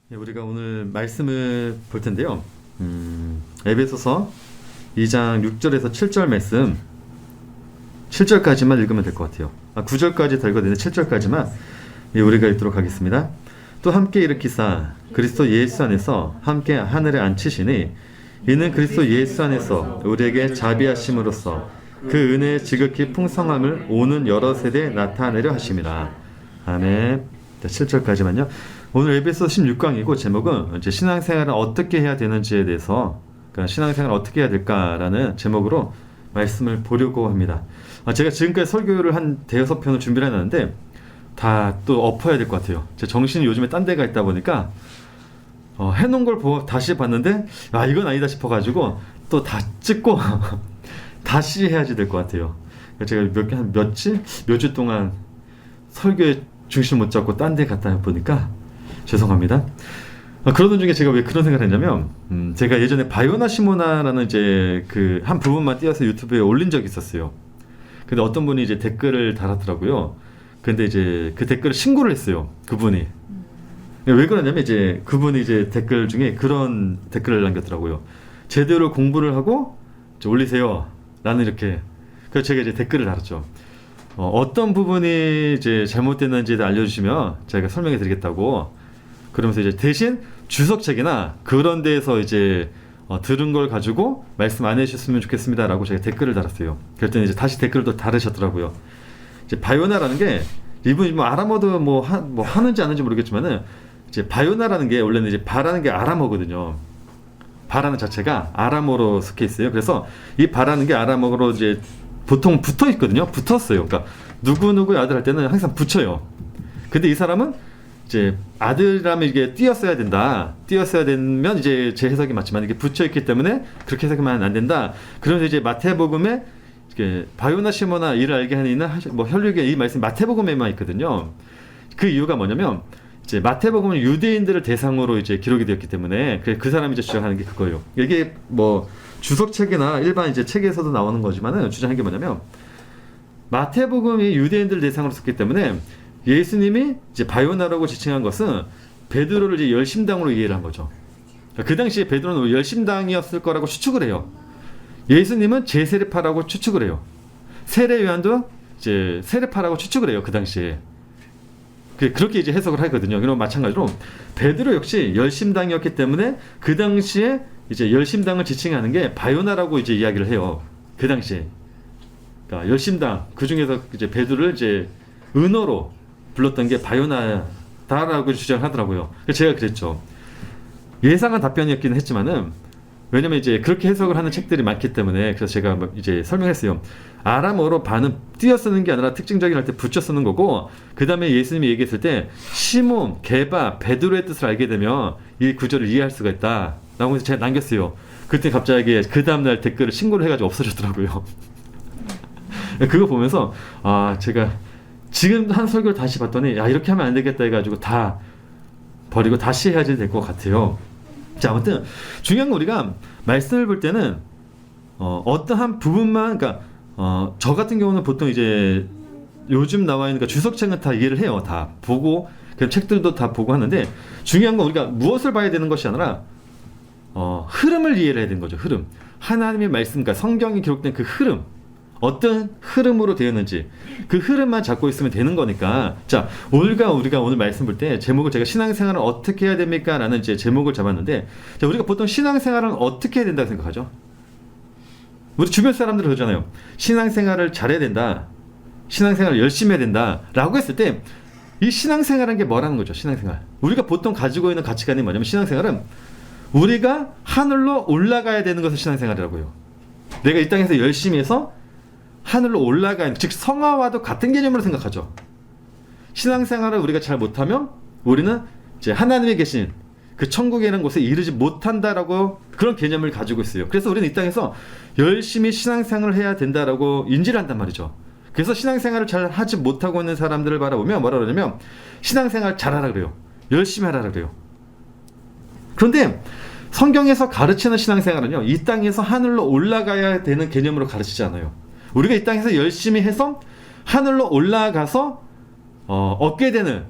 우리가 오늘 말씀을 볼 텐데요. 에베소서 2장 6절에서 7절 말씀 7절까지만 읽으면 될 것 같아요. 9절까지 다 읽어야 되는데 7절까지만 우리가 읽도록 하겠습니다. 또 함께 일으키사 그리스도 예수 안에서 함께 하늘에 앉히시니 이는 그리스도 예수 안에서 우리에게 자비하심으로써 그 은혜의 지극히 풍성함을 오는 여러 세대에 나타내려 하심이라. 아멘. 7절까지만요. 오늘 에베소 16강이고 제목은 이제 신앙생활을 어떻게 해야 되는지에 대해서, 그러니까 신앙생활을 어떻게 해야 될까라는 제목으로 말씀을 보려고 합니다. 제가 지금까지 설교를 한 대여섯 편을 준비를 해놨는데 다 또 엎어야 될 것 같아요. 제 정신이 요즘에 딴 데가 있다 보니까 해놓은 걸 다시 봤는데 이건 아니다 싶어가지고 또 다 찍고 다시 해야지 될 것 같아요. 제가 몇 주 동안 설교에 중심 못 잡고 딴 데 갔다 보니까 죄송합니다. 그러던 중에 제가 왜 그런 생각을 했냐면 제가 예전에 바요나 시모나라는 이제 그 한 부분만 띄어서 유튜브에 올린 적이 있었어요. 근데 어떤 분이 이제 댓글을 달았더라고요. 근데 이제 그 댓글을 신고를 했어요. 그분이. 왜 그러냐면 이제 그분이 이제 댓글 중에 그런 댓글을 남겼더라고요. 제대로 공부를 하고 올리세요. 라는 이렇게. 그래서 제가 이제 댓글을 달았죠. 어떤 부분이 이제 잘못됐는지 알려주시면 제가 설명해 드리겠다고. 그러면서 이제 대신 주석책이나 그런 데에서 이제 들은 걸 가지고 말씀 안 해주셨으면 좋겠습니다라고 제가 댓글을 달았어요. 그랬더니 이제 다시 댓글을 또 달으셨더라고요. 이제 바요나라는 게 이분이 뭐 아람어도 뭐 하는지 아는지 모르겠지만은 이제 바요나라는 게 원래는 이제 바라는 게 아람어거든요. 바라는 자체가 아람어로 속해 있어요. 그래서 이 바라는 게 아람어로 이제 보통 붙어 있거든요. 붙었어요. 그러니까 누구누구의 아들 할 때는 항상 붙여요. 근데 이 사람은 이제 아들이라면 이게 띄었어야 된다. 띄었어야 되면 이제 제 해석이 맞지만 이게 붙여 있기 때문에 그렇게 해석하면 안 된다. 그러면서 이제 마태복음에 이게 바요나 시모나 이를 알게 하는 이는 뭐 혈육에 이 말씀 마태복음에만 있거든요. 그 이유가 뭐냐면 이제 마태복음은 유대인들을 대상으로 이제 기록이 되었기 때문에 그 사람이 이제 주장하는 게 그거예요. 이게 뭐 주석책이나 일반 이제 책에서도 나오는 거지만은 주장하는 게 뭐냐면 마태복음이 유대인들 대상으로 썼기 때문에 예수님이 이제 바요나라고 지칭한 것은 베드로를 이제 열심당으로 이해를 한 거죠. 그 당시에 베드로는 열심당이었을 거라고 추측을 해요. 예수님은 제세례파라고 추측을 해요. 세례 요한도 이제 세례파라고 추측을 해요. 그 당시에. 그렇게 이제 해석을 하거든요. 그럼 마찬가지로 베드로 역시 열심당이었기 때문에 그 당시에 이제 열심당을 지칭하는 게 바요나라고 이제 이야기를 해요. 그 당시에. 그러니까 열심당 그 중에서 이제 베드로를 이제 은어로 불렀던 게 바요나다라고 주장하더라고요. 제가 그랬죠. 예상한 답변이었기는 했지만은 왜냐면 이제 그렇게 해석을 하는 책들이 많기 때문에 그래서 제가 이제 설명했어요. 아람어로 반은 띄어 쓰는 게 아니라 특징적인 할 때 붙여 쓰는 거고 그 다음에 예수님이 얘기했을 때 시몬, 게바, 베드로의 뜻을 알게 되면 이 구절을 이해할 수가 있다 라고 해서 제가 남겼어요. 그때 갑자기 그 다음날 댓글을 신고를 해가지고 없어졌더라고요. 그거 보면서 제가 지금 한 설교를 다시 봤더니 이렇게 하면 안 되겠다 해가지고 다 버리고 다시 해야지 될 것 같아요. 자, 아무튼 중요한 건 우리가 말씀을 볼 때는 어떠한 부분만, 그러니까 저 같은 경우는 보통 이제 요즘 나와 있는 주석책은 다 이해를 해요. 다 보고 그 책들도 다 보고 하는데 중요한 건 우리가 무엇을 봐야 되는 것이 아니라 흐름을 이해를 해야 되는 거죠. 흐름. 하나님의 말씀, 그러니까 성경이 기록된 그 흐름. 어떤 흐름으로 되었는지 그 흐름만 잡고 있으면 되는 거니까. 자, 우리가 오늘 말씀 볼 때 제목을 제가 신앙생활을 어떻게 해야 됩니까? 라는 이제 제목을 잡았는데 자, 우리가 보통 신앙생활은 어떻게 해야 된다고 생각하죠? 우리 주변 사람들은 그러잖아요. 신앙생활을 잘해야 된다. 신앙생활을 열심히 해야 된다. 라고 했을 때 이 신앙생활은 게 뭐라는 거죠? 신앙생활. 우리가 보통 가지고 있는 가치관이 뭐냐면 신앙생활은 우리가 하늘로 올라가야 되는 것을 신앙생활이라고 해요. 내가 이 땅에서 열심히 해서 하늘로 올라가는, 즉 성화와도 같은 개념으로 생각하죠. 신앙생활을 우리가 잘 못하면 우리는 이제 하나님이 계신 그 천국이라는 곳에 이르지 못한다라고 그런 개념을 가지고 있어요. 그래서 우리는 이 땅에서 열심히 신앙생활을 해야 된다라고 인지를 한단 말이죠. 그래서 신앙생활을 잘 하지 못하고 있는 사람들을 바라보면 뭐라 그러냐면 신앙생활 잘하라 그래요. 열심히 하라 그래요. 그런데 성경에서 가르치는 신앙생활은요, 이 땅에서 하늘로 올라가야 되는 개념으로 가르치지 않아요. 우리가 이 땅에서 열심히 해서 하늘로 올라가서 얻게 되는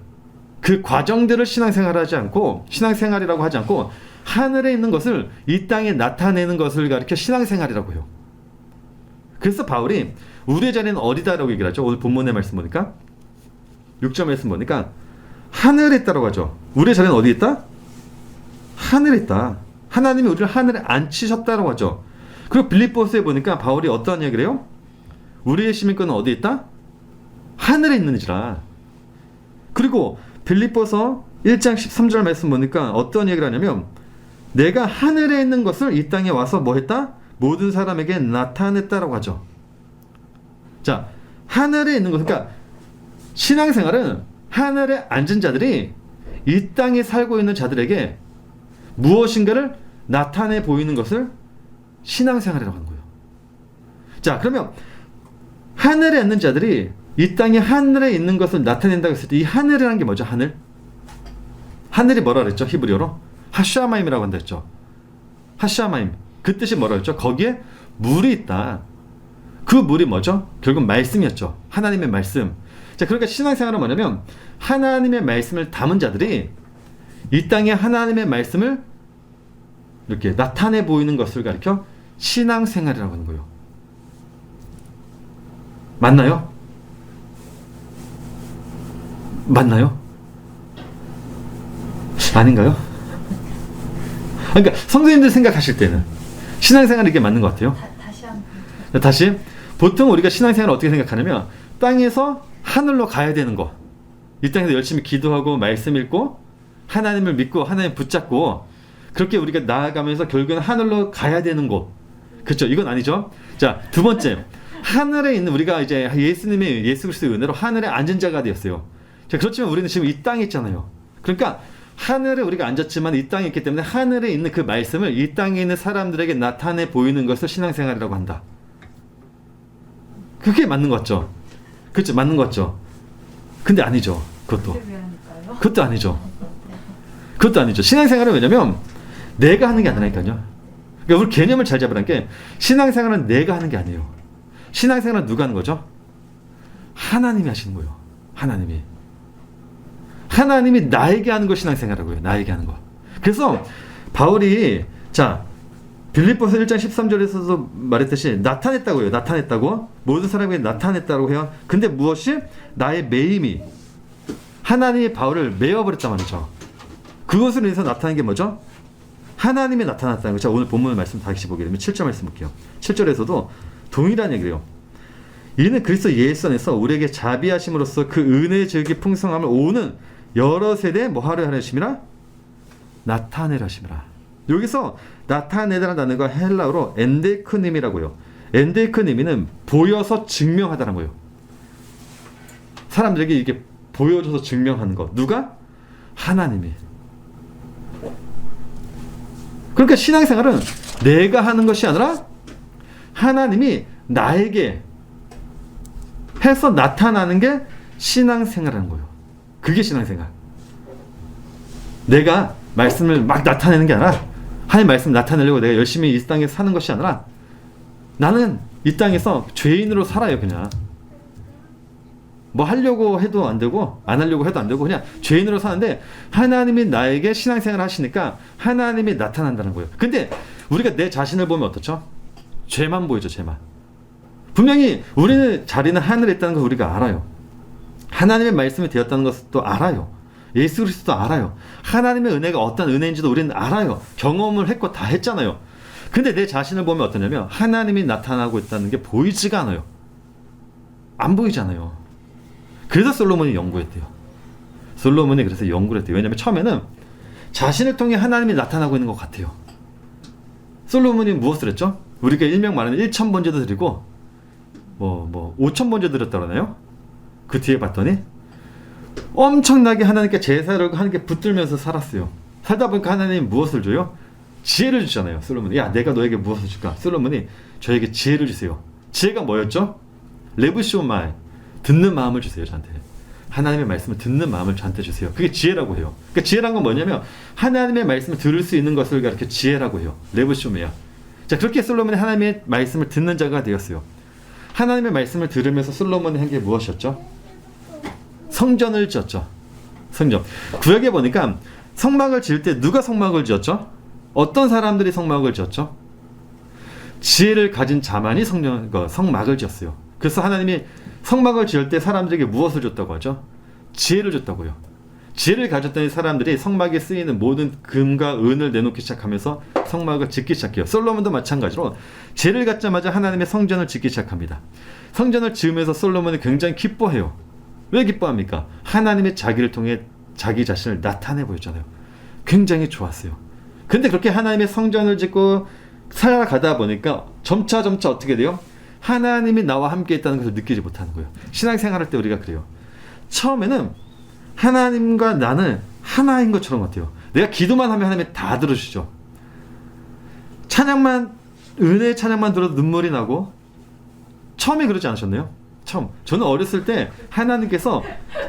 그 과정들을 신앙생활하지 않고 신앙생활이라고 하지 않고 하늘에 있는 것을 이 땅에 나타내는 것을 가리켜 신앙생활이라고 해요. 그래서 바울이 우리의 자리는 어디다라고 얘기를 하죠. 오늘 본문의 말씀 보니까 6절 말씀 보니까 하늘에 있다라고 하죠. 우리의 자리는 어디 있다? 하늘에 있다. 하나님이 우리를 하늘에 앉히셨다라고 하죠. 그리고 빌립보서에 보니까 바울이 어떤 얘기를 해요? 우리의 시민권은 어디 있다? 하늘에 있는지라. 그리고 빌립보서 1장 13절 말씀 보니까 어떤 얘기를 하냐면 내가 하늘에 있는 것을 이 땅에 와서 뭐 했다? 모든 사람에게 나타냈다라고 하죠. 자, 하늘에 있는 것, 그러니까 신앙생활은 하늘에 앉은 자들이 이 땅에 살고 있는 자들에게 무엇인가를 나타내 보이는 것을 신앙생활이라고 하는 거예요. 자, 그러면 하늘에 앉는 자들이 이 땅에 하늘에 있는 것을 나타낸다고 했을 때 이 하늘이라는 게 뭐죠? 하늘? 하늘이 뭐라 그랬죠? 히브리어로? 하샤마임이라고 한다 했죠. 하샤마임. 그 뜻이 뭐라 그랬죠? 거기에 물이 있다. 그 물이 뭐죠? 결국 말씀이었죠. 하나님의 말씀. 자, 그러니까 신앙생활은 뭐냐면 하나님의 말씀을 담은 자들이 이 땅에 하나님의 말씀을 이렇게 나타내 보이는 것을 가리켜 신앙생활이라고 하는 거예요. 맞나요? 맞나요? 아닌가요? 그러니까 성도님들 생각하실 때는 신앙생활이 이게 맞는 것 같아요. 다시 보통 우리가 신앙생활을 어떻게 생각하냐면 땅에서 하늘로 가야 되는 거, 이 땅에서 열심히 기도하고 말씀 읽고 하나님을 믿고 하나님 붙잡고 그렇게 우리가 나아가면서 결국은 하늘로 가야 되는 곳. 그렇죠? 이건 아니죠. 자, 두 번째, 하늘에 있는 우리가 이제 예수님의 예수 그리스도의 은혜로 하늘에 앉은 자가 되었어요. 자, 그렇지만 우리는 지금 이 땅에 있잖아요. 그러니까 하늘에 우리가 앉았지만 이 땅에 있기 때문에 하늘에 있는 그 말씀을 이 땅에 있는 사람들에게 나타내 보이는 것을 신앙생활이라고 한다. 그게 맞는 것 같죠? 그렇죠? 맞는 것 같죠? 근데 아니죠. 그것도 아니죠. 그것도 아니죠. 신앙생활은 왜냐면 내가 하는 게 아니라니까요. 그러니까 우리 개념을 잘 잡으라는 게 신앙생활은 내가 하는 게 아니에요. 신앙생활은 누가 하는 거죠? 하나님이 하시는 거예요. 하나님이 나에게 하는 거 신앙생활이라고요. 나에게 하는 거. 그래서 바울이 자 빌립보서 1장 13절에서도 말했듯이 나타냈다고요. 나타냈다고. 모든 사람에게 나타냈다고 해요. 근데 무엇이? 나의 매임이 하나님이 바울을 메어버렸단 말이죠. 그것으로 인해서 나타난 게 뭐죠? 하나님이 나타났다는 거죠. 오늘 본문 말씀 다시 보게 되면 7절 말씀 볼게요. 7절에서도 동일한 얘기를 해요. 이는 그리스도 예수 안에서 우리에게 자비하심으로써 그 은혜의 즐기 풍성함을 오는 여러 세대에 뭐 하려 하심이라? 나타내려 하심이라. 여기서 나타내다라는 단어가 헬라어로 엔데크님이라고요. 엔데크님이는 보여서 증명하다는 거예요. 사람들에게 이게 보여줘서 증명하는 것. 누가? 하나님이. 그러니까 신앙생활은 내가 하는 것이 아니라 하나님이 나에게 해서 나타나는 게 신앙생활이라는 거예요. 그게 신앙생활. 내가 말씀을 막 나타내는 게 아니라 하나님 말씀 나타내려고 내가 열심히 이 땅에 사는 것이 아니라 나는 이 땅에서 죄인으로 살아요. 그냥 뭐 하려고 해도 안 되고 안 하려고 해도 안 되고 그냥 죄인으로 사는데 하나님이 나에게 신앙생활을 하시니까 하나님이 나타난다는 거예요. 근데 우리가 내 자신을 보면 어떻죠? 죄만 보이죠. 죄만. 분명히 우리는 자리는 하늘에 있다는 걸 우리가 알아요. 하나님의 말씀이 되었다는 것도 알아요. 예수 그리스도도 알아요. 하나님의 은혜가 어떤 은혜인지도 우리는 알아요. 경험을 했고 다 했잖아요. 근데 내 자신을 보면 어떠냐면 하나님이 나타나고 있다는 게 보이지가 않아요. 안 보이잖아요. 그래서 솔로몬이 연구했대요. 솔로몬이 그래서 연구를 했대요. 왜냐하면 처음에는 자신을 통해 하나님이 나타나고 있는 것 같아요. 솔로몬이 무엇을 했죠? 우리가 일명 말하는 1000번제도 드리고 5000번제 드렸다고 하나요? 그 뒤에 봤더니 엄청나게 하나님께 제사를 하는 게 붙들면서 살았어요. 살다 보니까 하나님이 무엇을 줘요? 지혜를 주잖아요. 솔로몬이. 야, 내가 너에게 무엇을 줄까? 솔로몬이 저에게 지혜를 주세요. 지혜가 뭐였죠? 레브쇼마이. 듣는 마음을 주세요. 저한테. 하나님의 말씀을 듣는 마음을 저한테 주세요. 그게 지혜라고 해요. 그러니까 지혜란 건 뭐냐면 하나님의 말씀을 들을 수 있는 것을 가르쳐 지혜라고 해요. 레브쇼메야. 자, 그렇게 솔로몬이 하나님의 말씀을 듣는 자가 되었어요. 하나님의 말씀을 들으면서 솔로몬이 한 게 무엇이었죠? 성전을 지었죠. 성전. 구약에 보니까 성막을 지을 때 누가 성막을 지었죠? 어떤 사람들이 성막을 지었죠? 지혜를 가진 자만이 성막을 지었어요. 그래서 하나님이 성막을 지을 때 사람들에게 무엇을 줬다고 하죠? 지혜를 줬다고요. 지혜를 가졌던 사람들이 성막에 쓰이는 모든 금과 은을 내놓기 시작하면서 성막을 짓기 시작해요. 솔로몬도 마찬가지로 지혜를 갖자마자 하나님의 성전을 짓기 시작합니다. 성전을 지으면서 솔로몬이 굉장히 기뻐해요. 왜 기뻐합니까? 하나님의 자기를 통해 자기 자신을 나타내 보였잖아요. 굉장히 좋았어요. 근데 그렇게 하나님의 성전을 짓고 살아가다 보니까 점차 어떻게 돼요? 하나님이 나와 함께 있다는 것을 느끼지 못하는 거예요. 신앙생활할 때 우리가 그래요. 처음에는 하나님과 나는 하나인 것처럼 같아요. 내가 기도만 하면 하나님이 다 들어주시죠. 찬양만, 은혜의 찬양만 들어도 눈물이 나고, 처음에 그러지 않으셨나요? 처음. 저는 어렸을 때 하나님께서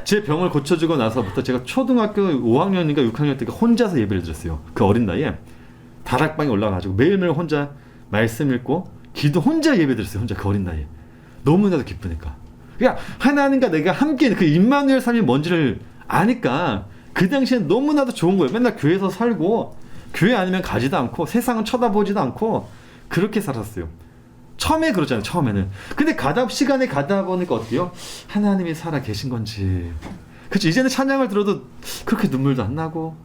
제 병을 고쳐주고 나서부터 제가 초등학교 5학년인가 6학년 때 혼자서 예배를 드렸어요. 그 어린 나이에 다락방에 올라가가지고 매일매일 혼자 말씀 읽고 기도 혼자 예배 드렸어요. 혼자 그 어린 나이에. 너무나도 기쁘니까. 그러니까 하나님과 내가 함께 있는 그 임마누엘 삶이 뭔지를 아니까 그 당시엔 너무나도 좋은 거예요. 맨날 교회에서 살고 교회 아니면 가지도 않고 세상은 쳐다보지도 않고 그렇게 살았어요. 처음에 그러잖아요. 처음에는. 근데 시간이 가다 보니까 어떻게요? 하나님이 살아 계신 건지. 그렇죠. 이제는 찬양을 들어도 그렇게 눈물도 안 나고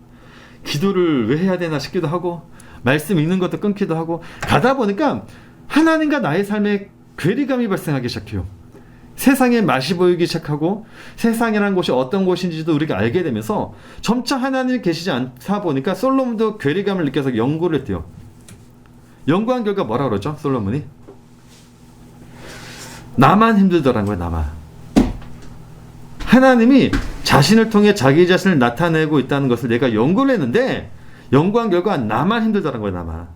기도를 왜 해야 되나 싶기도 하고 말씀 읽는 것도 끊기도 하고 가다 보니까 하나님과 나의 삶에 괴리감이 발생하기 시작해요. 세상의 맛이 보이기 시작하고 세상이라는 곳이 어떤 곳인지도 우리가 알게 되면서 점차 하나님이 계시지 않다 보니까 솔로몬도 괴리감을 느껴서 연구를 했대요. 연구한 결과 뭐라 그러죠? 솔로몬이? 나만 힘들더라는 거예요. 나만. 하나님이 자신을 통해 자기 자신을 나타내고 있다는 것을 내가 연구를 했는데 연구한 결과 나만 힘들더라는 거예요. 나만.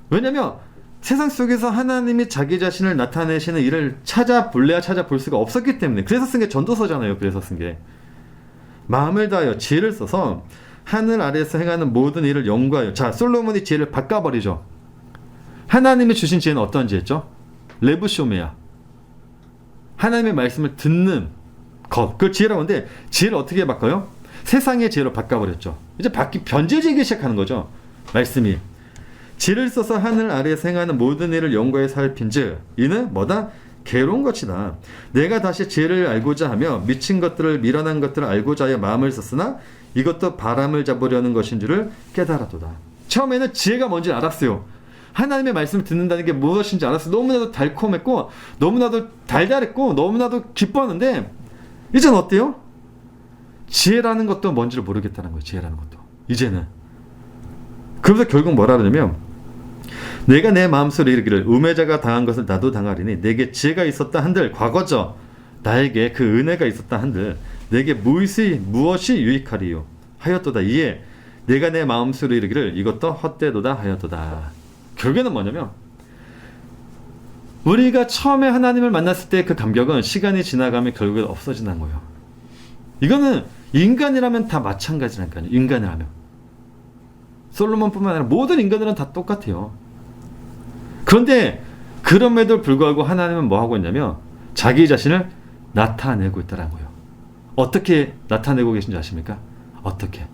왜냐면 세상 속에서 하나님이 자기 자신을 나타내시는 일을 찾아볼래야 찾아볼 수가 없었기 때문에. 그래서 쓴 게 전도서잖아요. 그래서 쓴 게. 마음을 다하여 지혜를 써서 하늘 아래에서 행하는 모든 일을 연구하여. 자, 솔로몬이 지혜를 바꿔버리죠. 하나님이 주신 지혜는 어떤 지혜죠? 레브쇼메야. 하나님의 말씀을 듣는 것. 그걸 지혜라고 하는데 지혜를 어떻게 바꿔요? 세상의 지혜로 바꿔버렸죠. 이제 변질되기 시작하는 거죠. 말씀이. 지혜를 써서 하늘 아래에서 행하는 모든 일을 연구하여 살핀즉 이는 뭐다? 괴로운 것이다. 내가 다시 지혜를 알고자 하며 미친 것들을 미련한 것들을 알고자 하여 마음을 썼으나 이것도 바람을 잡으려는 것인 줄을 깨달았도다. 처음에는 지혜가 뭔지 알았어요. 하나님의 말씀을 듣는다는 게 무엇인지 알았어요. 너무나도 달콤했고 너무나도 달달했고 너무나도 기뻤는데 이제는 어때요? 지혜라는 것도 뭔지를 모르겠다는 거예요. 지혜라는 것도. 이제는. 그러면서 결국 뭐라 그러냐면 내가 내 마음속으로 이르기를 우매자가 당한 것을 나도 당하리니 내게 지혜가 있었다 한들 과거죠. 나에게 그 은혜가 있었다 한들 내게 무엇이 유익하리요 하였도다. 이에 내가 내 마음속으로 이르기를 이것도 헛되도다 하였도다. 결국에는 뭐냐면 우리가 처음에 하나님을 만났을 때 그 감격은 시간이 지나가면 결국에 없어진다는 거예요. 이거는 인간이라면 다 마찬가지라니까요. 인간이라면. 솔로몬뿐만 아니라 모든 인간들은 다 똑같아요. 그런데 그럼에도 불구하고 하나님은 뭐 하고 있냐면 자기 자신을 나타내고 있다는 거예요. 어떻게 나타내고 계신지 아십니까? 어떻게?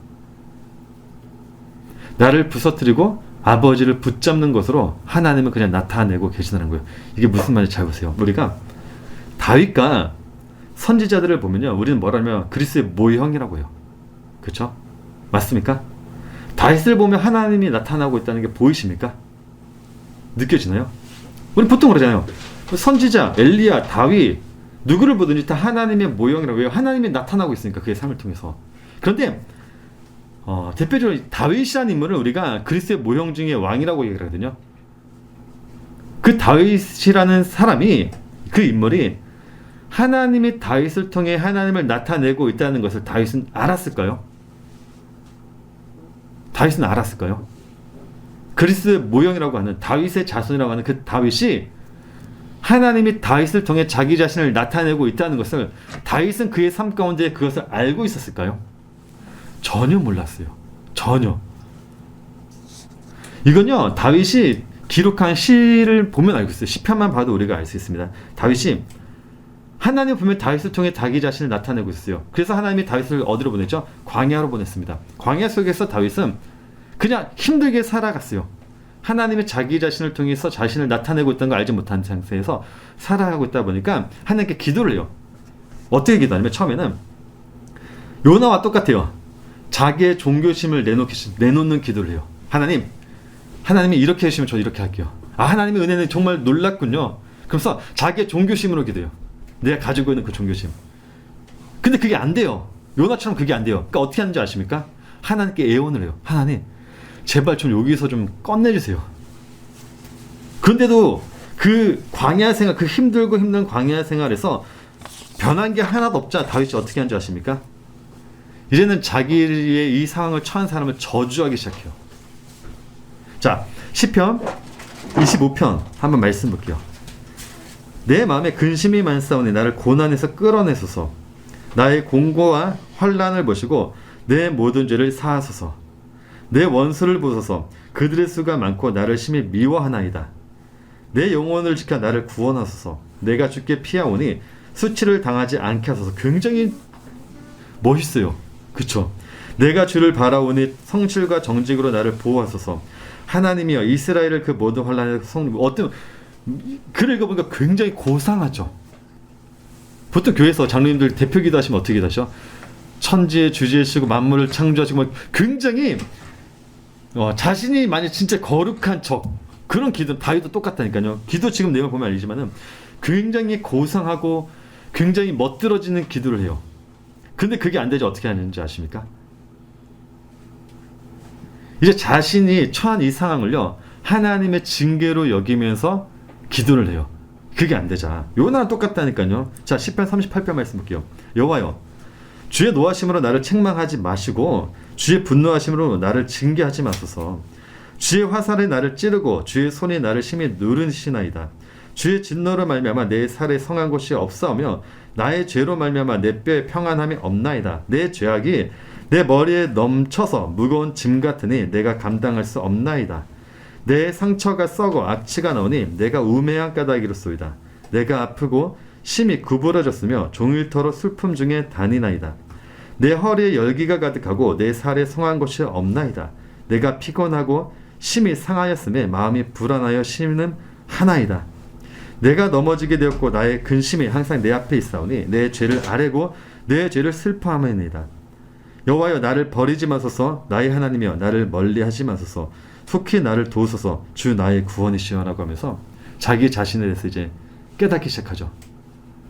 나를 부서뜨리고 아버지를 붙잡는 것으로 하나님은 그냥 나타내고 계시다는 거예요. 이게 무슨 말인지 잘 보세요. 우리가 다윗과 선지자들을 보면요. 우리는 뭐라면 그리스도의 모형이라고 해요. 그렇죠? 맞습니까? 다윗을 보면 하나님이 나타나고 있다는 게 보이십니까? 느껴지나요? 우리 보통 그러잖아요. 선지자, 엘리야, 다윗 누구를 보든지 다 하나님의 모형이라고 해요. 하나님이 나타나고 있으니까 그의 삶을 통해서. 그런데 대표적으로 다윗이라는 인물을 우리가 그리스도의 모형 중에 왕이라고 얘기를 하거든요. 그 다윗이라는 사람이, 그 인물이 하나님이 다윗을 통해 하나님을 나타내고 있다는 것을 다윗은 알았을까요? 다윗은 알았을까요? 그리스도의 모형이라고 하는 다윗의 자손이라고 하는 그 다윗이 하나님이 다윗을 통해 자기 자신을 나타내고 있다는 것을 다윗은 그의 삶 가운데 그것을 알고 있었을까요? 전혀 몰랐어요. 전혀. 이건요, 다윗이 기록한 시를 보면 알고 있어요. 시편만 봐도 우리가 알 수 있습니다. 다윗이 하나님 분명히 다윗을 통해 자기 자신을 나타내고 있어요. 그래서 하나님이 다윗을 어디로 보냈죠? 광야로 보냈습니다. 광야 속에서 다윗은 그냥 힘들게 살아갔어요. 하나님이 자기 자신을 통해서 자신을 나타내고 있다는 걸 알지 못한 상태에서 살아가고 있다 보니까 하나님께 기도를 해요. 어떻게 기도하냐면 처음에는 요나와 똑같아요. 자기의 종교심을 내놓는 기도를 해요. 하나님이 이렇게 해주시면 저 이렇게 할게요. 하나님의 은혜는 정말 놀랍군요. 그래서 자기의 종교심으로 기도해요. 내가 가지고 있는 그 종교심. 근데 그게 안 돼요. 요나처럼 그게 안 돼요. 그러니까 어떻게 하는지 아십니까? 하나님께 애원을 해요. 하나님, 제발 좀 여기서 좀 꺼내주세요. 그런데도 그 광야 생활, 그 힘들고 힘든 광야 생활에서 변한 게 하나도 없자 다윗이 어떻게 한지 아십니까? 이제는 자기의 이 상황을 처한 사람을 저주하기 시작해요. 자, 시편 25편 한번 말씀 볼게요. 내 마음에 근심이 많사오니 나를 고난에서 끌어내소서. 나의 공고와 환난을 보시고 내 모든 죄를 사하소서. 내 원수를 보소서. 그들의 수가 많고 나를 심히 미워하나이다. 내 영혼을 지켜 나를 구원하소서. 내가 주께 피하오니 수치를 당하지 않게 하소서. 굉장히 멋있어요. 그쵸? 내가 주를 바라오니 성실과 정직으로 나를 보호하소서. 하나님이여 이스라엘을 그 모든 환난에서 어떤 글을 읽어보니까 굉장히 고상하죠. 보통 교회에서 장로님들 대표 기도하시면 어떻게 기도하셔? 천지의 주지이시고 만물을 창조하시고 굉장히 자신이 만약 진짜 거룩한 척 그런 기도 다윗도 똑같다니까요. 기도 지금 내용을 보면 알지만은 굉장히 고상하고 굉장히 멋들어지는 기도를 해요. 근데 그게 안 되지 어떻게 하는지 아십니까? 이제 자신이 처한 이 상황을요 하나님의 징계로 여기면서 기도를 해요. 그게 안 되자. 요나랑 똑같다니까요. 자, 시편 38편 말씀 볼게요. 여호와여 주의 노하심으로 나를 책망하지 마시고 주의 분노하심으로 나를 징계하지 마소서. 주의 화살이 나를 찌르고 주의 손이 나를 심히 누르시나이다. 주의 진노로 말미암아 내 살에 성한 곳이 없사오며 나의 죄로 말미암아 내 뼈에 평안함이 없나이다. 내 죄악이 내 머리에 넘쳐서 무거운 짐 같으니 내가 감당할 수 없나이다. 내 상처가 썩어 악취가 나오니 내가 우매한 까닭이로소이다. 내가 아프고 심히 구부러졌으며 종일토록 슬픔 중에 다니나이다. 내 허리에 열기가 가득하고 내 살에 성한 곳이 없나이다. 내가 피곤하고 심히 상하였음에 마음이 불안하여 심는 하나이다. 내가 넘어지게 되었고 나의 근심이 항상 내 앞에 있사오니 내 죄를 아뢰고 내 죄를 슬퍼하매이다. 여호와여 나를 버리지 마소서. 나의 하나님이여 나를 멀리하지 마소서. 속히 나를 도우소서. 주 나의 구원이시여라고 하면서 자기 자신에 대해서 이제 깨닫기 시작하죠.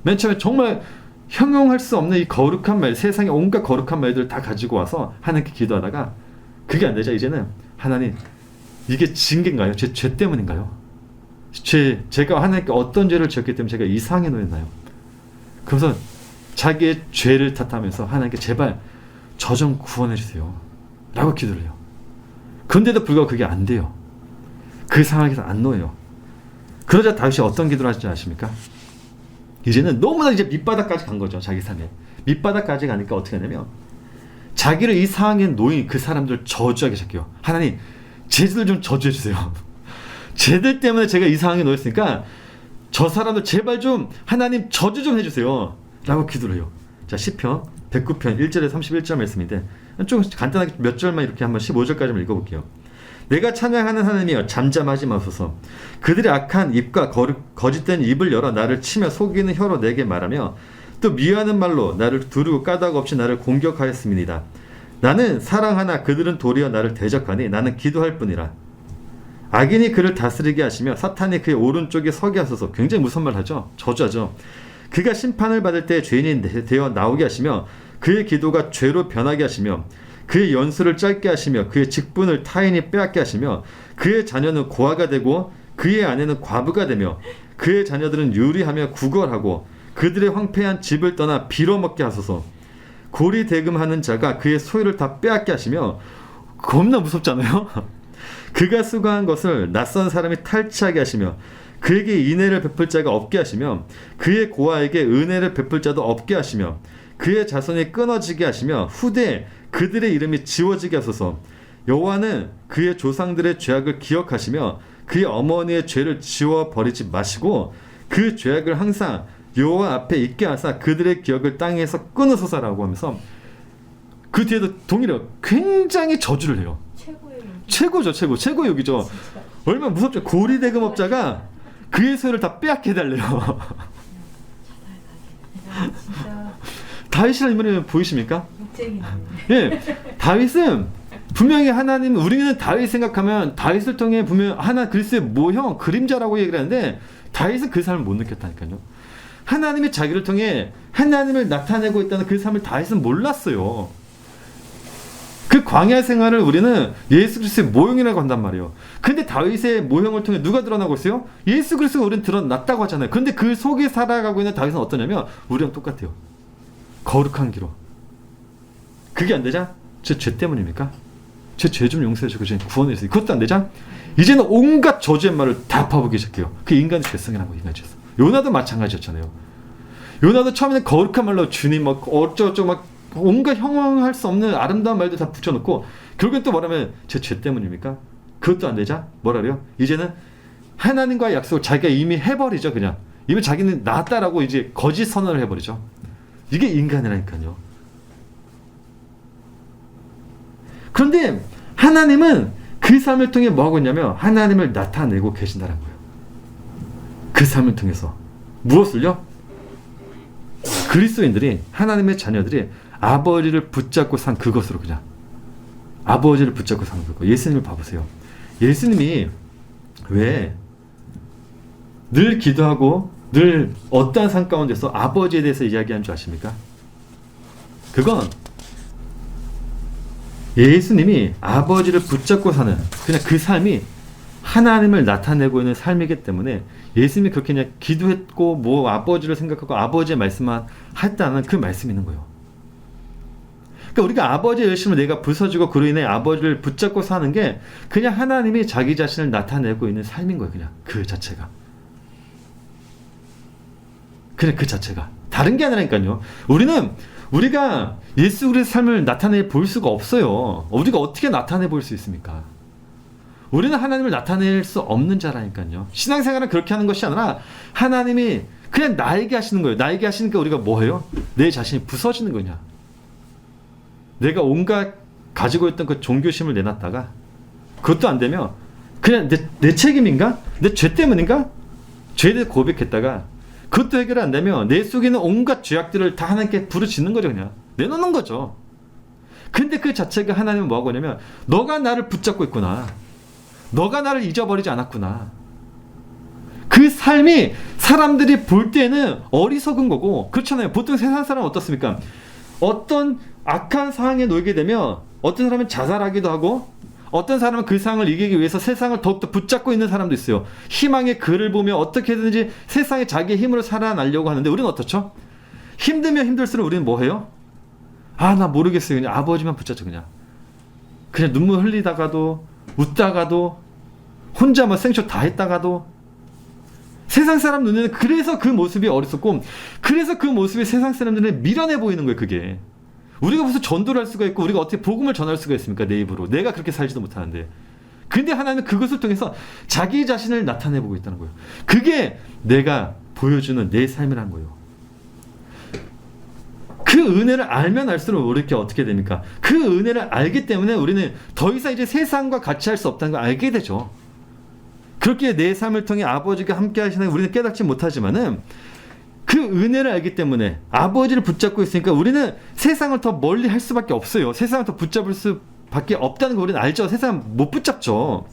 맨 처음에 정말 형용할 수 없는 이 거룩한 말, 세상의 온갖 거룩한 말들을 다 가지고 와서 하나님께 기도하다가 그게 안 되자 이제는 하나님 이게 징계인가요? 제 죄 때문인가요? 제가 하나님께 어떤 죄를 지었기 때문에 제가 이 상황에 놓였나요? 그래서 자기의 죄를 탓하면서 하나님께 제발 저 좀 구원해 주세요 라고 기도를 해요. 그런데도 불구하고 그게 안 돼요. 그 상황에서 안 놓여요. 그러자 다윗이 어떤 기도를 하시지 아십니까? 이제는 너무나 이제 밑바닥까지 간 거죠. 자기 삶에 밑바닥까지 가니까 어떻게 하냐면 자기를 이 상황에 놓인 그 사람들 저주하기 시작해요. 하나님 쟤들 좀 저주해 주세요. 쟤들 때문에 제가 이 상황에 놓였으니까 저 사람들 제발 좀 하나님 저주 좀 해주세요 라고 기도를 해요. 자, 시편 109편 1절에 31절 말씀인데 좀 간단하게 몇 절만 이렇게 한번 15절까지만 읽어볼게요. 내가 찬양하는 하나님이여 잠잠하지 마소서. 그들의 악한 입과 거짓된 입을 열어 나를 치며 속이는 혀로 내게 말하며 또 미워하는 말로 나를 두르고 까닭 없이 나를 공격하였음이니이다. 나는 사랑하나 그들은 도리어 나를 대적하니 나는 기도할 뿐이라. 악인이 그를 다스리게 하시며 사탄이 그의 오른쪽에 서게 하소서. 굉장히 무서운 말 하죠. 저주하죠. 그가 심판을 받을 때 죄인이 되어 나오게 하시며 그의 기도가 죄로 변하게 하시며 그의 연수를 짧게 하시며 그의 직분을 타인이 빼앗게 하시며 그의 자녀는 고아가 되고 그의 아내는 과부가 되며 그의 자녀들은 유리하며 구걸하고 그들의 황폐한 집을 떠나 빌어먹게 하소서. 고리대금하는 자가 그의 소유를 다 빼앗게 하시며 겁나 무섭잖아요. 그가 수고한 것을 낯선 사람이 탈취하게 하시며 그에게 인애를 베풀 자가 없게 하시며 그의 고아에게 은혜를 베풀 자도 없게 하시며 그의 자손이 끊어지게 하시며 후대에 그들의 이름이 지워지게 하소서. 여호와는 그의 조상들의 죄악을 기억하시며 그의 어머니의 죄를 지워버리지 마시고 그 죄악을 항상 여호와 앞에 있게 하사 그들의 기억을 땅에서 끊으소서라고 하면서 그 뒤에도 동일해요. 굉장히 저주를 해요. 최고죠, 최고의 욕이죠. 진짜. 얼마나 무섭죠. 고리대금업자가 그의 소유를 다 빼앗게 해달래요. 진짜 다윗이라는 인물이 보이십니까? 욕쟁이네. 예, 다윗은 분명히 하나님, 우리는 다윗 생각하면 다윗을 통해 분명 하나 그리스도의 모형, 그림자라고 얘기를 하는데 다윗은 그 삶을 못 느꼈다니까요. 하나님이 자기를 통해 하나님을 나타내고 있다는 그 삶을 다윗은 몰랐어요. 그 광야 생활을 우리는 예수 그리스도의 모형이라고 한단 말이에요. 근데 다윗의 모형을 통해 누가 드러나고 있어요? 예수 그리스도가 우리는 드러났다고 하잖아요. 근데 그 속에 살아가고 있는 다윗은 어떠냐면 우리랑 똑같아요. 거룩한 기로. 그게 안 되자? 제 죄 때문입니까? 제 죄 좀 용서해 주고 구원해 주세요. 그것도 안 되자? 이제는 온갖 저주의 말을 다 퍼붓기 시작해요. 그 인간의 죄성이라는 거, 인간의 죄성. 요나도 마찬가지였잖아요. 요나도 처음에는 거룩한 말로 주님 막 어쩌고저쩌고 막 온갖 형용할 수 없는 아름다운 말도 다 붙여놓고 결국엔 또 뭐라면 제 죄 때문입니까? 그것도 안 되자? 뭐라 그래요? 이제는 하나님과의 약속을 자기가 이미 해버리죠. 그냥 이미 자기는 낫다라고 이제 거짓 선언을 해버리죠. 이게 인간이라니까요. 그런데 하나님은 그 삶을 통해 뭐하고 있냐면 하나님을 나타내고 계신다는 거예요. 그 삶을 통해서 무엇을요? 그리스도인들이, 하나님의 자녀들이 아버지를 붙잡고 산 그것으로 그냥 아버지를 붙잡고 사는 거고. 예수님을 봐보세요. 예수님이 왜 늘 기도하고 늘 어떠한 삶 가운데서 아버지에 대해서 이야기한 줄 아십니까? 그건 예수님이 아버지를 붙잡고 사는 그냥 그 삶이 하나님을 나타내고 있는 삶이기 때문에 예수님이 그렇게 그냥 기도했고 뭐 아버지를 생각하고 아버지의 말씀만 했다는 그 말씀이 있는 거예요. 그러니까 우리가 아버지의 열심을 내가 부서지고 그로 인해 아버지를 붙잡고 사는 게 그냥 하나님이 자기 자신을 나타내고 있는 삶인 거예요. 그냥 그 자체가. 그냥 그 자체가. 다른 게 아니라니까요. 우리가 예수 그리스도의 삶을 나타내 볼 수가 없어요. 우리가 어떻게 나타내 볼 수 있습니까? 우리는 하나님을 나타낼 수 없는 자라니까요. 신앙생활은 그렇게 하는 것이 아니라 하나님이 그냥 나에게 하시는 거예요. 나에게 하시니까 우리가 뭐 해요? 내 자신이 부서지는 거냐. 내가 온갖 가지고 있던 그 종교심을 내놨다가 그것도 안 되면 그냥 내 책임인가? 내 죄 때문인가? 죄에 대해 고백했다가 그것도 해결 안 되면 내 속에 있는 온갖 죄악들을 다 하나님께 부르짖는 거죠. 그냥 내놓는 거죠. 근데 그 자체가 하나님은 뭐하고 하냐면 너가 나를 붙잡고 있구나. 너가 나를 잊어버리지 않았구나. 그 삶이 사람들이 볼 때는 어리석은 거고 그렇잖아요. 보통 세상 사람은 어떻습니까? 어떤 악한 상황에 놓이게 되면 어떤 사람은 자살하기도 하고 어떤 사람은 그 상황을 이기기 위해서 세상을 더욱더 붙잡고 있는 사람도 있어요. 희망의 글을 보며 어떻게든지 세상에 자기의 힘으로 살아나려고 하는데 우리는 어떻죠? 힘들면 힘들수록 우리는 뭐 해요? 아, 나 모르겠어요. 그냥 아버지만 붙잡죠. 그냥 눈물 흘리다가도 웃다가도 혼자 뭐 생쇼 다 했다가도 세상 사람 눈에는 그래서 그 모습이 어리석고 그래서 그 모습이 세상 사람들은 미련해 보이는 거예요. 그게 우리가 무슨 전도를 할 수가 있고 우리가 어떻게 복음을 전할 수가 있습니까? 내 입으로. 내가 그렇게 살지도 못하는데. 근데 하나님은 그것을 통해서 자기 자신을 나타내보고 있다는 거예요. 그게 내가 보여주는 내 삶이라는 거예요. 그 은혜를 알면 알수록 우리 어떻게 됩니까? 그 은혜를 알기 때문에 우리는 더 이상 이제 세상과 같이 할 수 없다는 걸 알게 되죠. 그렇게 내 삶을 통해 아버지가 함께 하시는 우리는 깨닫지 못하지만은 그 은혜를 알기 때문에 아버지를 붙잡고 있으니까 우리는 세상을 더 멀리 할 수밖에 없어요. 세상을 더 붙잡을 수밖에 없다는 거 우리는 알죠. 세상은 못 붙잡죠.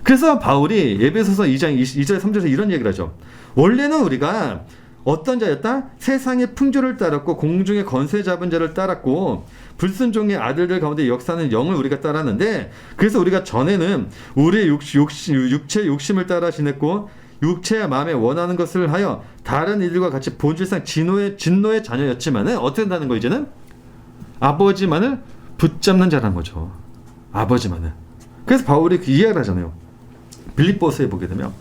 그래서 바울이 에베소서 2장 2절 3절에서 이런 얘기를 하죠. 원래는 우리가 어떤 자였다? 세상의 풍조를 따랐고 공중의 권세 잡은 자를 따랐고 불순종의 아들들 가운데 역사는 영을 우리가 따랐는데 그래서 우리가 전에는 우리의 육체의 욕심을 따라 지냈고 육체의 마음에 원하는 것을 하여 다른 이들과 같이 본질상 진노의 자녀였지만은 어떻게 된다는 거 이제는? 아버지만을 붙잡는 자라는 거죠. 아버지만을. 그래서 바울이 그 이야기를 하잖아요. 빌립보서에 보게 되면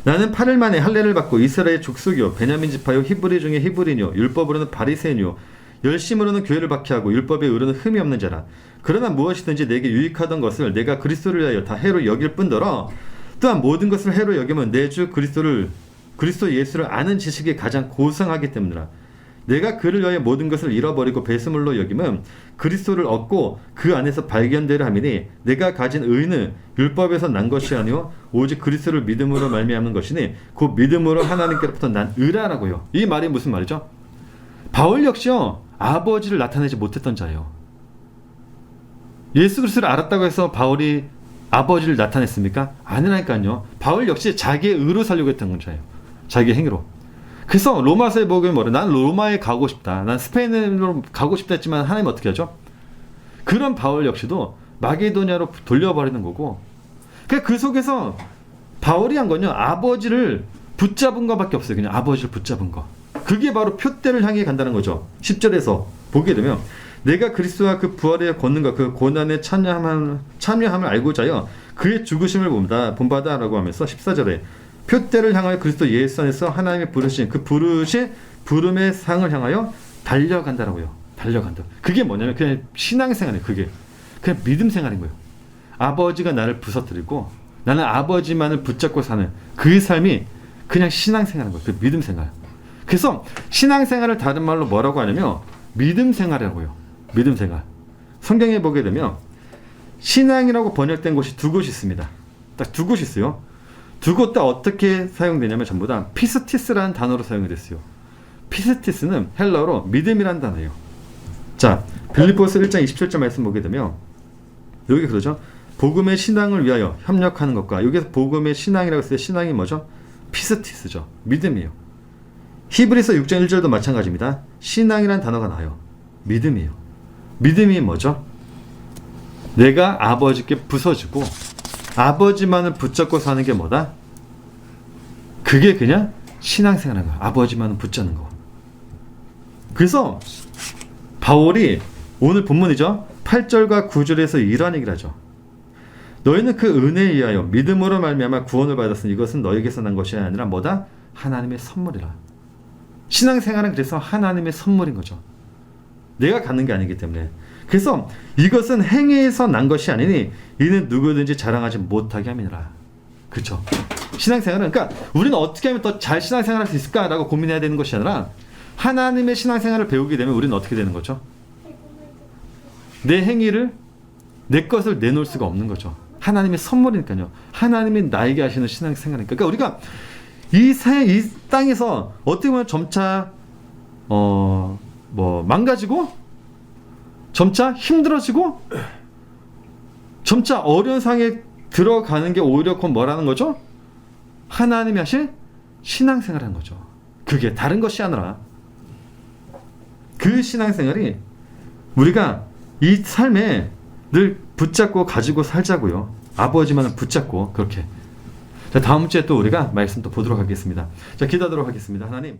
나는 8일 만에 할례를 받고 이스라엘 족속이요 베냐민 지파요 히브리 중에 히브리뇨 율법으로는 바리새인이요 열심으로는 교회를 박해하고 율법에 의로는 흠이 없는 자라. 그러나 무엇이든지 내게 유익하던 것을 내가 그리스도를 위하여 다 해로 여길 뿐더러 또한 모든 것을 해로 여기면 내 주 그리스도를 그리스도 예수를 아는 지식이 가장 고상하기 때문이라. 내가 그를 위하여 모든 것을 잃어버리고 배수물로 여김은 그리스도를 얻고 그 안에서 발견되려 함이니 내가 가진 의는 율법에서 난 것이 아니요 오직 그리스도를 믿음으로 말미암는 것이니 그 믿음으로 하나님께로부터 난 의라라고요. 이 말이 무슨 말이죠? 바울 역시요 아버지를 나타내지 못했던 자예요. 예수 그리스도를 알았다고 해서 바울이 아버지를 나타냈습니까? 아니라니까요. 바울 역시 자기의 의로 살려고 했던 자예요. 자기의 행위로. 그래서 로마서에 보면 뭐래? 난 로마에 가고 싶다. 난 스페인으로 가고 싶다 했지만 하나님 어떻게 하죠? 그런 바울 역시도 마게도냐로 돌려버리는 거고. 그러니까 그 속에서 바울이 한 건요. 아버지를 붙잡은 것밖에 없어요. 그냥 아버지를 붙잡은 거. 그게 바로 표대를 향해 간다는 거죠. 10절에서 보게 되면 내가 그리스도와 그 부활의 권능과 그 고난에 참여함을 알고자 하여 그의 죽으심을 본바다라고 하면서 14절에 표대를 향하여 그리스도 예수 안에서 하나님의 부르신 그 부름의 상을 향하여 달려간다라고요. 달려간다. 그게 뭐냐면 그냥 신앙생활이에요. 그게 그냥 믿음 생활인 거예요. 아버지가 나를 부서뜨리고 나는 아버지만을 붙잡고 사는 그 삶이 그냥 신앙생활인 거예요. 그 믿음 생활. 그래서 신앙생활을 다른 말로 뭐라고 하냐면 믿음 생활이라고요. 믿음 생활. 성경에 보게 되면 신앙이라고 번역된 곳이 두 곳이 있습니다. 딱 두 곳이 있어요. 두 곳 다 어떻게 사용되냐면 전부 다 피스티스라는 단어로 사용이 됐어요. 피스티스는 헬라어로 믿음이라는 단어예요. 자, 빌립보서 1장 27절 말씀 보게 되면 여기 그러죠. 복음의 신앙을 위하여 협력하는 것과 여기서 복음의 신앙이라고 했을 때 신앙이 뭐죠? 피스티스죠. 믿음이에요. 히브리서 6장 1절도 마찬가지입니다. 신앙이라는 단어가 나와요. 믿음이에요. 믿음이 뭐죠? 내가 아버지께 부서지고 아버지만을 붙잡고 사는 게 뭐다? 그게 그냥 신앙생활인 거야. 아버지만을 붙잡는 거. 그래서 바울이 오늘 본문이죠. 8절과 9절에서 이러한 얘기를 하죠. 너희는 그 은혜에 의하여 믿음으로 말미암아 구원을 받았으니 이것은 너에게서 난 것이 아니라 뭐다? 하나님의 선물이라. 신앙생활은 그래서 하나님의 선물인 거죠. 내가 갖는 게 아니기 때문에. 그래서 이것은 행위에서 난 것이 아니니 이는 누구든지 자랑하지 못하게 함이니라. 그렇죠. 신앙생활은 그러니까 우리는 어떻게 하면 더 잘 신앙생활할 수 있을까라고 고민해야 되는 것이 아니라 하나님의 신앙생활을 배우게 되면 우리는 어떻게 되는 거죠? 내 행위를 내 것을 내놓을 수가 없는 거죠. 하나님의 선물이니까요. 하나님이 나에게 하시는 신앙생활이니까. 그러니까 우리가 이 땅에서 어떻게 보면 점차 망가지고 점차 힘들어지고 점차 어려운 상황에 들어가는 게 오히려 곧 뭐라는 거죠? 하나님이 하실 신앙생활하는 거죠. 그게 다른 것이 아니라 그 신앙생활이 우리가 이 삶에 늘 붙잡고 가지고 살자고요. 아버지만을 붙잡고 그렇게. 자, 다음 주에 또 우리가 말씀 또 보도록 하겠습니다. 자, 기도하도록 하겠습니다. 하나님.